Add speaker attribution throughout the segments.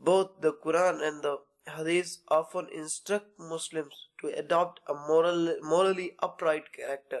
Speaker 1: Both the Quran and the Hadith often instruct Muslims to adopt a morally upright character.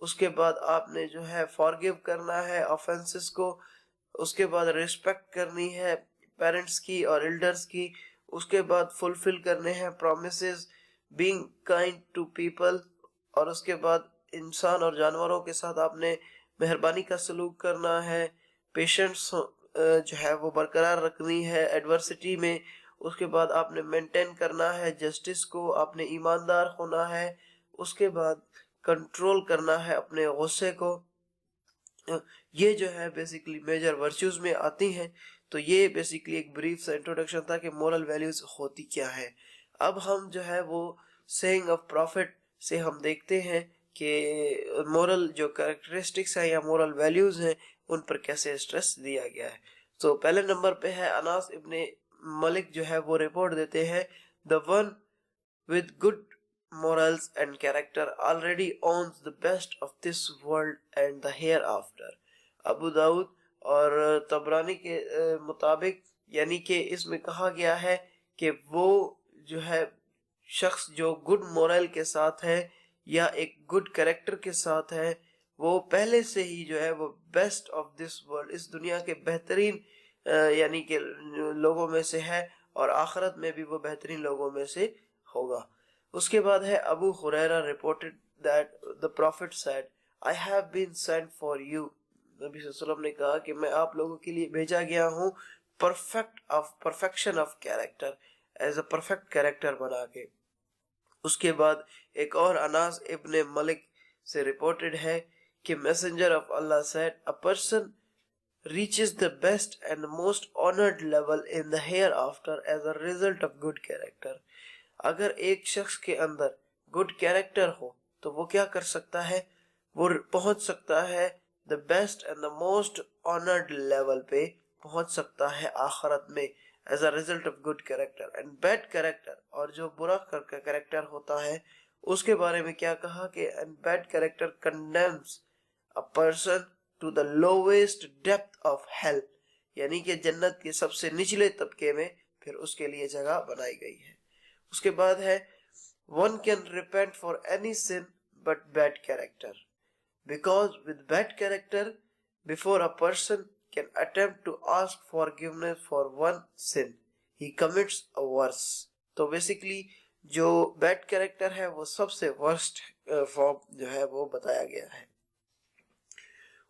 Speaker 1: اس کے بعد آپ نے جو ہے فارگیو کرنا ہے آفینسز کو، اس کے بعد ریسپیکٹ کرنی ہے پیرنٹس کی اور ایلڈرز کی، اس کے بعد فلفل کرنے ہیں promises, being kind to people, اور اس کے بعد انسان اور جانوروں کے ساتھ آپ نے مہربانی کا سلوک کرنا ہے، پیشنٹس جو ہے وہ برقرار رکھنی ہے ایڈورسٹی میں، اس کے بعد آپ نے مینٹین کرنا ہے جسٹس کو، آپ نے ایماندار ہونا ہے، اس کے بعد کنٹرول کرنا ہے اپنے غصے کو۔ یہ جو ہے بیسیکلی میجر ورچوز میں آتی ہیں۔ تو یہ بیسیکلی ایک بریف سا انٹروڈکشن تھا کہ مورل ویلیوز ہوتی کیا ہے۔ اب ہم جو ہے وہ سیئنگ آف پروفٹ سے ہم دیکھتے ہیں کہ مورل جو کریکٹرسٹکس ہیں یا مورل ویلیوز ہیں ان پر کیسے اسٹریس دیا گیا ہے۔ تو پہلے نمبر پہ ہے اناس ابن ملک جو ہے وہ رپورٹ دیتے ہیں the one with good morals and character already owns the best of this world and the hereafter۔ ابو داؤد اور طبرانی کے مطابق یعنی کہ اس میں کہا گیا ہے کہ وہ جو ہے شخص جو گڈ مورل کے ساتھ ہے یا ایک گڈ کریکٹر کے ساتھ ہے، وہ پہلے سے ہی جو ہے وہ بیسٹ آف دس ورلڈ، اس دنیا کے بہترین یعنی کہ لوگوں میں سے ہے، اور آخرت میں بھی وہ بہترین لوگوں میں سے ہوگا۔ اس کے بعد ہے ابو ہریرہ reported that the prophet said I have been sent for you۔ نبی صلی اللہ علیہ وسلم نے کہا کہ میں آپ لوگوں کے لیے بھیجا گیا ہوں perfection of character، as a perfect character بنا کے۔ اس کے بعد ایک اور اناس ابن ملک سے reported ہے کہ messenger of Allah said a person reaches the best and most honored level in the hereafter as a result of good character۔ اگر ایک شخص کے اندر گڈ کیریکٹر ہو تو وہ کیا کر سکتا ہے، وہ پہنچ سکتا ہے the best and the most honored level پہ پہنچ سکتا ہے آخرت میں as a result of good character and bad character۔ اور جو برا کریکٹر ہوتا ہے اس کے بارے میں کیا کہا کہ and bad character condemns a person to the lowest depth of hell، یعنی کہ جنت کے سب سے نچلے طبقے میں پھر اس کے لیے جگہ بنائی گئی ہے۔ اس کے بعد ہے one can repent for any sin but bad character because with bad character before a person can attempt to ask forgiveness for one sin he commits a worse۔ تو بیسیکلی جو بیڈ کریکٹر ہے وہ سب سے worst form جو ہے وہ بتایا گیا ہے۔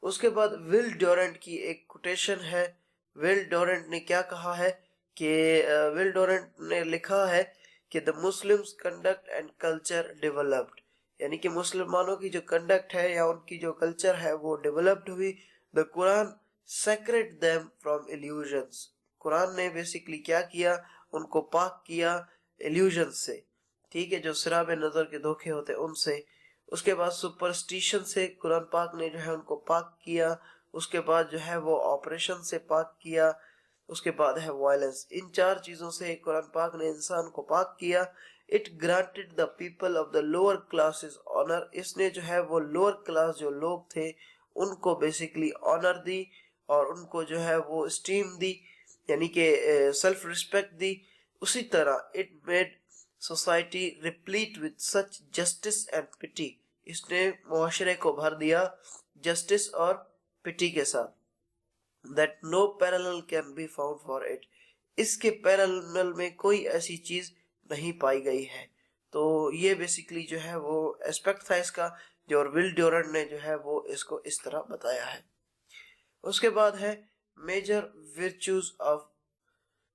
Speaker 1: اس کے بعد ول ڈیورنٹ کی ایک کوٹیشن ہے۔ ول ڈیورنٹ نے کیا کہا ہے کہ ول ڈیورنٹ نے لکھا ہے کہ the Muslims conduct and culture developed، یعنی کہ مسلمانوں کی جو کنڈکٹ ہے یا ان کی جو کلچر ہے وہ ڈیولپڈ ہوئی۔ the Quran sacred them from illusions، قرآن نے بیسیکلی کیا کیا، ان کو پاک کیا illusions سے، ٹھیک ہے، جو سراب نظر کے دھوکے ہوتے ان سے۔ اس کے بعد سپرسٹیشن سے قرآن پاک نے جو ہے ان کو پاک کیا۔ اس کے بعد جو ہے وہ آپریشن سے پاک کیا۔ اس کے بعد ہے وائلنس۔ ان چار چیزوں سے قرآن پاک نے انسان کو پاک کیا۔ It granted the people of the lower classes honor، اس نے جو ہے وہ لوور کلاس جو لوگ تھے ان کو بیسیکلی آنر دی اور ان کو جو ہے وہ اسٹیم دی، یعنی کہ سیلف رسپیکٹ دی۔ اسی طرح it made society replete with such justice and pity، اس نے معاشرے کو بھر دیا جسٹس اور پٹی کے ساتھ۔ that no parallel can be found for it، اس کے پیرالل میں کوئی ایسی چیز نہیں پائی گئی ہے۔ تو یہ بیسیکلی جو ہے وہ اسپیکٹ تھا اس کا، جو اور ول ڈیورنٹ نے جو ہے وہ اس کو اس طرح بتایا ہے۔ اس کے بعد ہے میجر ورچوز آف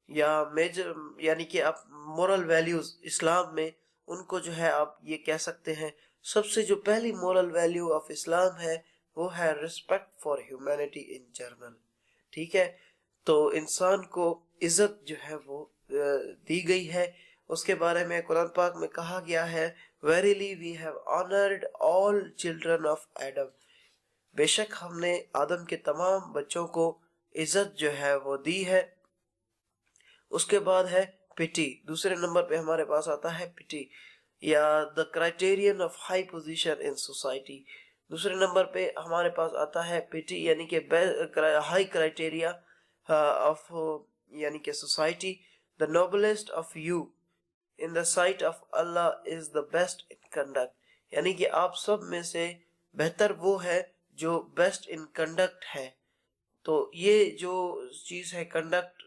Speaker 1: یا میجر یعنی کہ آپ مورل ویلیوز اسلام میں ان کو جو ہے آپ یہ کہہ سکتے ہیں، سب سے جو پہلی مورل ویلیو آف اسلام ہے وہ ہے respect for humanity in general, ٹھیک ہے۔ تو انسان کو عزت جو ہے وہ دی گئی ہے۔ اس کے بارے میں قرآن پاک میں کہا گیا ہے Verily we have honored all children of Adam، بے شک ہم نے آدم کے تمام بچوں کو عزت جو ہے وہ دی ہے۔ اس کے بعد ہے پٹی، دوسرے نمبر پہ ہمارے پاس آتا ہے پٹی یا the criterion of high position in society، دوسرے نمبر پہ ہمارے پاس آتا ہے پٹی یعنی کہ ہائی کرائٹیریا آف یعنی کہ society. the noblest of you in the sight of Allah is the best in conduct، یعنی کہ آپ سب میں سے بہتر وہ ہے جو بیسٹ ان کنڈکٹ ہے. تو یہ جو چیز ہے کنڈکٹ،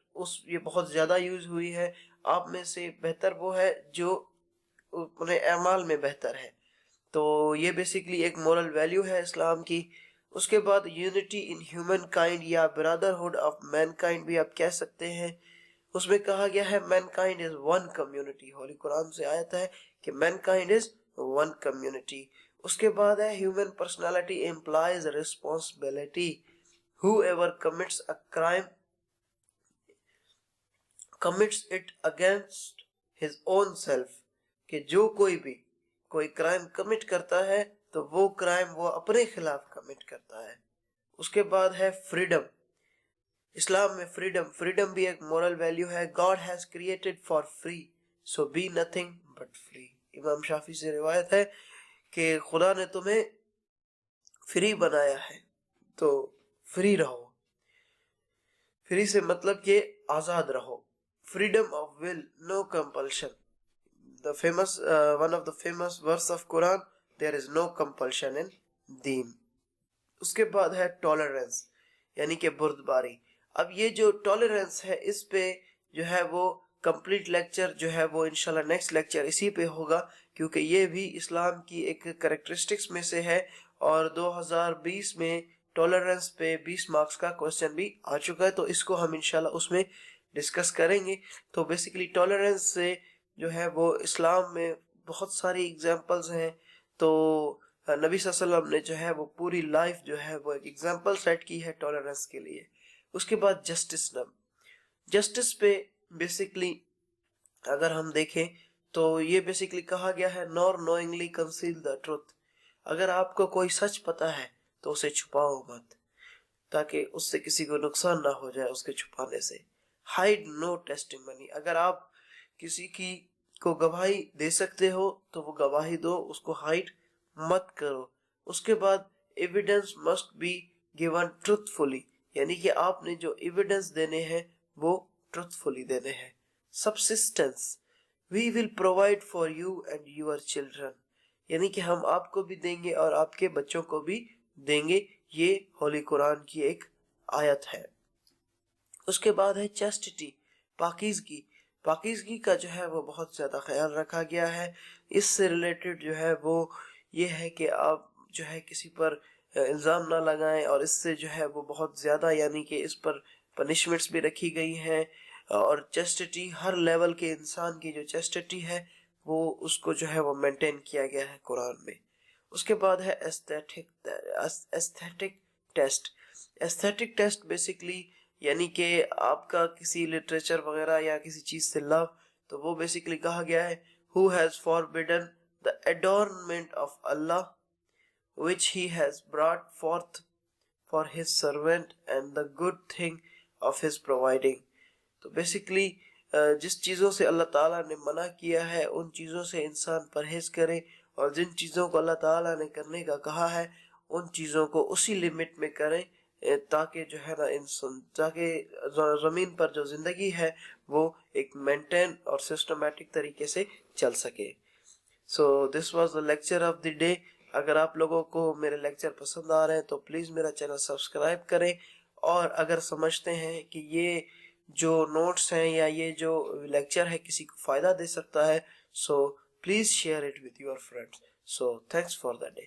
Speaker 1: یہ بہت زیادہ یوز ہوئی ہے. آپ میں سے بہتر وہ ہے جو اپنے اعمال میں بہتر ہے. تو یہ بیسیکلی ایک مورل ویلیو ہے اسلام کی. اس کے بعد یونٹی ان ہیومن کائنڈ یا برادرہڈ آف مین کائنڈ بھی آپ کہہ سکتے ہیں. اس میں کہا گیا ہے mankind is one community. Holy قرآن سے آیت ہے کہ mankind is one community. اس کے بعد ہے human personality implies responsibility. Whoever commits a crime commits it against his own self. کہ جو کوئی کرائم کمٹ کرتا ہے تو وہ کرائم وہ اپنے خلاف کمٹ کرتا ہے. اس کے بعد ہے فریڈم. اسلام میں فریڈم بھی ایک مورل ویلیو ہے. God has created for free so be nothing but free. امام شافعی سے روایت ہے کہ خدا نے تمہیں فری بنایا ہے تو فری رہو. فری سے مطلب کہ آزاد رہو. Freedom of will, no compulsion. one of the famous verse of Quran, there is no compulsion in deen. اس کے بعد ہے ٹالرنس یعنی کہ بردباری. اب یہ جو ٹالرنس ہے اس پہ جو ہے وہ کمپلیٹ لیکچر جو ہے وہ انشاءاللہ نیکسٹ لیکچر اسی پہ ہوگا، کیونکہ یہ بھی اسلام کی ایک کریکٹرسٹکس میں سے ہے. اور 2020 میں ٹالرنس پہ 20 مارکس کا کوسچن بھی آ چکا ہے، تو اس کو ہم انشاءاللہ اس میں ڈسکس کریں گے. تو بیسیکلی ٹالرنس سے جو ہے وہ اسلام میں بہت ساری اگزامپلز ہیں. تو نبی صلی اللہ علیہ وسلم نے جو ہے وہ پوری لائف جو ہے وہ ایک اگزامپل سیٹ کی ہے ٹالرنس کے لیے. اس کے بعد جسٹس پہ بیسیکلی اگر ہم دیکھیں تو یہ بیسیکلی کہا گیا ہے نور نوئنگلی کنسیل دا ٹروتھ. اگر آپ کو کوئی سچ پتا ہے تو اسے چھپاؤ مت تاکہ اس سے کسی کو نقصان نہ ہو جائے اس کے چھپانے سے. ہائیڈ نو ٹیسٹیمنی. اگر آپ کسی کی کو گواہی دے سکتے ہو تو وہ گواہی دو، اس کو ہائیڈ مت کرو. اس کے بعد evidence must be given truthfully, یعنی کہ آپ نے جو ایویڈنس دینے ہیں وہ ٹروتھ فلی دینے ہیں. Subsistence, we will provide for you and your children, یعنی کہ ہم آپ کو بھی دیں گے اور آپ کے بچوں کو بھی دیں گے. یہ ہولی قرآن کی ایک آیت ہے. اس کے بعد ہے چیسٹٹی، پاکیزگی کا جو ہے وہ بہت زیادہ خیال رکھا گیا ہے. اس سے ریلیٹڈ جو ہے وہ یہ ہے کہ آپ جو ہے کسی پر الزام نہ لگائیں، اور اس سے جو ہے وہ بہت زیادہ یعنی کہ اس پر پنشمنٹس بھی رکھی گئی ہیں. اور چیسٹٹی ہر لیول کے انسان کی جو چیسٹٹی ہے وہ اس کو جو ہے وہ مینٹین کیا گیا ہے قرآن میں. اس کے بعد ہے ایستھیٹک ٹیسٹ بیسیکلی یعنی کہ آپ کا کسی لٹریچر وغیرہ یا کسی چیز سے لو، تو وہ بیسیکلی کہا گیا ہے who has forbidden the adornment of Allah which he has brought forth for his servant and the good thing of his providing. تو بیسیکلی جس چیزوں سے اللہ تعالیٰ نے منع کیا ہے ان چیزوں سے انسان پرہیز کرے، اور جن چیزوں کو اللہ تعالیٰ نے کرنے کا کہا ہے ان چیزوں کو اسی لمٹ میں کریں، تاکہ جو ہے نا انسان تاکہ زمین پر جو زندگی ہے وہ ایک مینٹین اور سسٹمیٹک طریقے سے چل سکے. So this was the lecture of the day. اگر آپ لوگوں کو میرے لیکچر پسند آ رہے ہیں تو پلیز میرا چینل سبسکرائب کریں، اور اگر سمجھتے ہیں کہ یہ جو نوٹس ہیں یا یہ جو لیکچر ہے کسی کو فائدہ دے سکتا ہے، so please share it with your friends. So thanks for the day.